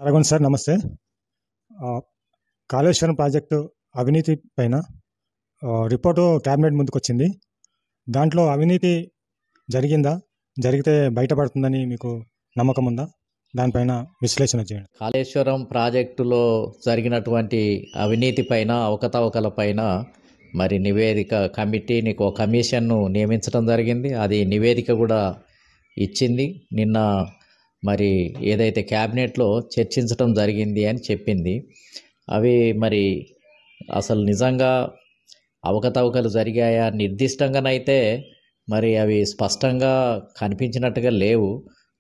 అరగండి sir, నమస్తే. ఆ, Kaleshwaram project అవినీతి పైన రిపోర్టు క్యాబినెట్ ముందుకు వచ్చింది. దాంట్లో అవినీతి జరిగిందా, జరిగితే బయటపడుతుందని మీకు నమ్మకం ఉందా? దానిపైన విశ్లేషణ చేయండి. కాళేశ్వరం ప్రాజెక్టులో జరిగినటువంటి అవినీతి పైన, అవకతవకల పైన మరి నివేదిక కమిటీని, ఒక కమిషన్ను నియమించడం జరిగింది. అది నివేదిక కూడా ఇచ్చింది. నిన్న మరి ఏదైతే క్యాబినెట్లో చర్చించడం జరిగింది అని చెప్పింది. అవి మరి అసలు నిజంగా అవకతవకలు జరిగాయా నిర్దిష్టంగానైతే మరి అవి స్పష్టంగా కనిపించినట్టుగా లేవు.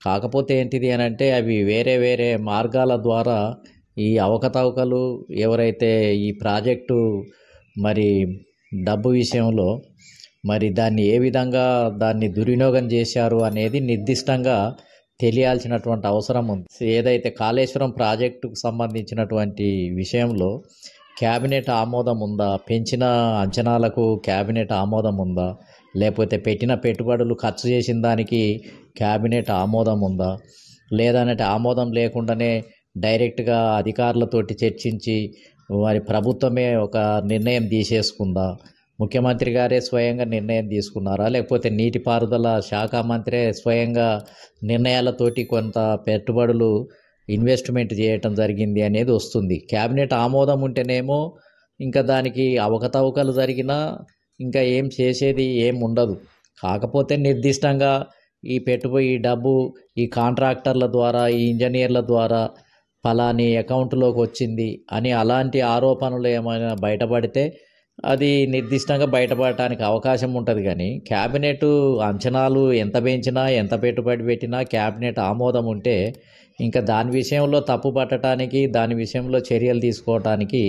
కాకపోతే ఏంటిది అని అంటే అవి వేరే వేరే మార్గాల ద్వారా ఈ అవకతవకలు ఎవరైతే ఈ ప్రాజెక్టు మరి డబ్బు విషయంలో మరి దాన్ని ఏ విధంగా దాన్ని దుర్వినియోగం చేశారు అనేది నిర్దిష్టంగా తెలియాల్సినటువంటి అవసరం ఉంది. ఏదైతే కాళేశ్వరం ప్రాజెక్టుకు సంబంధించినటువంటి విషయంలో క్యాబినెట్ ఆమోదం ఉందా, పెంచిన అంచనాలకు క్యాబినెట్ ఆమోదం ఉందా, లేకపోతే పెట్టిన పెట్టుబడులు ఖర్చు చేసిన దానికి క్యాబినెట్ ఆమోదం ఉందా, లేదనంటే ఆమోదం లేకుండానే డైరెక్ట్గా అధికారులతోటి చర్చించి వారి ప్రభుత్వమే ఒక నిర్ణయం తీసేసుకుందా, ముఖ్యమంత్రి గారే స్వయంగా నిర్ణయం తీసుకున్నారా, లేకపోతే నీటిపారుదల శాఖ మంత్రే స్వయంగా నిర్ణయాలతోటి కొంత పెట్టుబడులు ఇన్వెస్ట్మెంట్ చేయటం జరిగింది అనేది వస్తుంది. క్యాబినెట్ ఆమోదం ఉంటేనేమో ఇంకా దానికి అవకతవకలు జరిగినా ఇంకా ఏం చేసేది ఏం ఉండదు. కాకపోతే నిర్దిష్టంగా ఈ డబ్బు ఈ కాంట్రాక్టర్ల ద్వారా, ఈ ఇంజనీర్ల ద్వారా ఫలాని అకౌంట్లోకి వచ్చింది అని అలాంటి ఆరోపణలు ఏమైనా బయటపడితే అది నిర్దిష్టంగా బయటపడటానికి అవకాశం ఉంటుంది. కానీ క్యాబినెట్ అంచనాలు ఎంత పెంచినా, ఎంత పెట్టుబడి పెట్టినా క్యాబినెట్ ఆమోదం ఉంటే ఇంకా దాని విషయంలో తప్పు పట్టడానికి, దాని విషయంలో చర్యలు తీసుకోవటానికి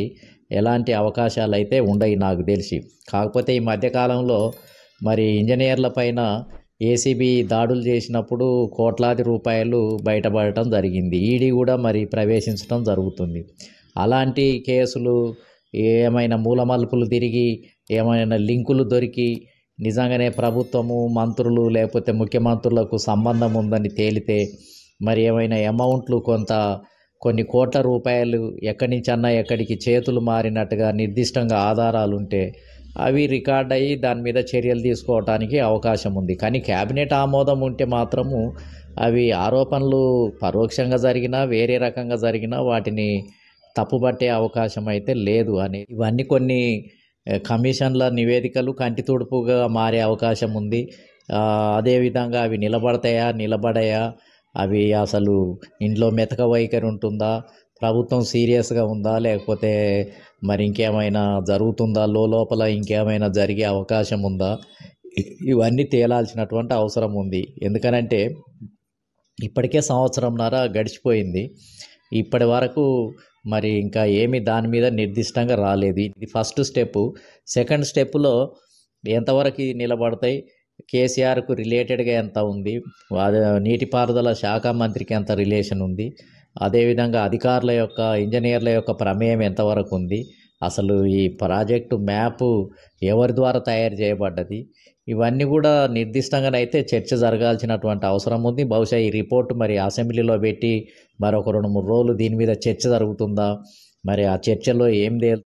ఎలాంటి అవకాశాలు అయితే ఉండవు నాకు తెలిసి. కాకపోతే ఈ మధ్యకాలంలో మరి ఇంజనీర్ల పైన ఏసీబీ దాడులు చేసినప్పుడు కోట్లాది రూపాయలు బయటపడటం జరిగింది. ఈడీ కూడా మరి ప్రవేశించడం జరుగుతుంది. అలాంటి కేసులు ఏమైనా మూలమలుపులు తిరిగి ఏమైనా లింకులు దొరికి నిజంగానే ప్రభుత్వము, మంత్రులు లేకపోతే ముఖ్యమంత్రులకు సంబంధం ఉందని తేలితే మరి ఏమైనా అమౌంట్లు కొన్ని కోట్ల రూపాయలు ఎక్కడి నుంచి అన్నా ఎక్కడికి చేతులు మారినట్టుగా నిర్దిష్టంగా ఆధారాలు ఉంటే అవి రికార్డ్ అయ్యి దాని మీద చర్యలు తీసుకోవడానికి అవకాశం ఉంది. కానీ క్యాబినెట్ ఆమోదం ఉంటే మాత్రము అవి ఆరోపణలు పరోక్షంగా జరిగినా, వేరే రకంగా జరిగినా వాటిని తప్పుపట్టే అవకాశం అయితే లేదు అని. ఇవన్నీ కొన్ని కమిషన్ల నివేదికలు కంటి తుడుపుగా మారే అవకాశం ఉంది. అదేవిధంగా అవి నిలబడయా, అవి అసలు ఇంట్లో మెతక వైఖరి ఉంటుందా, ప్రభుత్వం సీరియస్గా ఉందా, లేకపోతే మరి ఇంకేమైనా జరుగుతుందా, లోపల ఇంకేమైనా జరిగే అవకాశం ఉందా, ఇవన్నీ తేలాల్సినటువంటి అవసరం ఉంది. ఎందుకనంటే ఇప్పటికే సంవత్సరంన్నర గడిచిపోయింది. ఇప్పటి వరకు మరి ఇంకా ఏమి దాని మీద నిర్దిష్టంగా రాలేదు. ఇది ఫస్ట్ స్టెప్. సెకండ్ స్టెప్లో ఎంతవరకు నిలబడతాయి, కేసీఆర్కు రిలేటెడ్గా ఎంత ఉంది, నీటిపారుదల శాఖ మంత్రికి ఎంత రిలేషన్ ఉంది, అదేవిధంగా అధికారుల యొక్క, ఇంజనీర్ల యొక్క ప్రమేయం ఎంతవరకు ఉంది, అసలు ఈ ప్రాజెక్టు మ్యాపు ఎవరి ద్వారా తయారు చేయబడ్డది, ఇవన్నీ కూడా నిర్దిష్టంగానైతే చర్చ జరగాల్సినటువంటి అవసరం ఉంది. బహుశా ఈ రిపోర్టు మరి అసెంబ్లీలో పెట్టి మరొక 2-3 రోజులు దీని మీద చర్చ జరుగుతుందా, మరి ఆ చర్చలో ఏం